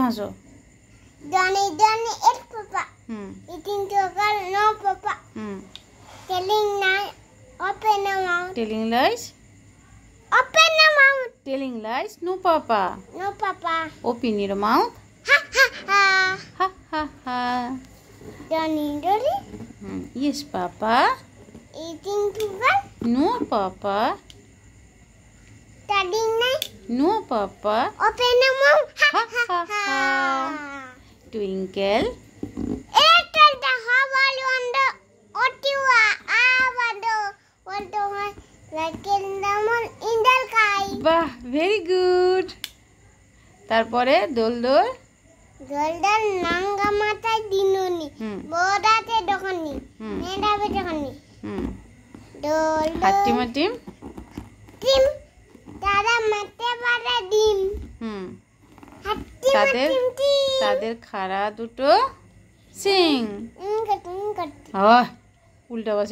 হাসো। Johnny is Papa. Eating chocolate, no Papa. Telling lies, open the mouth. Telling lies. Open the mouth. Telling lies, no Papa. No Papa. Open your mouth. Ha ha ha. Ha ha ha. Johnny. Yes, Papa. Eating chocolate. No, Papa. Studying lies. No, Papa. Open the mouth. Ha ha ha. Twinkle. Little the Hawaii wonder. Ottawa. What do I like in the moon in the sky? বাহ, very good. তারপরে দোল দোল। Golden nanga matai dinoni. Boda te dokani. Neda be dokani. Dol. হাট্টিমাটিম। Tim. Tada mate pare dim. তাদের খাড়া দুটো Singh. Ingat. উল্টা পাশে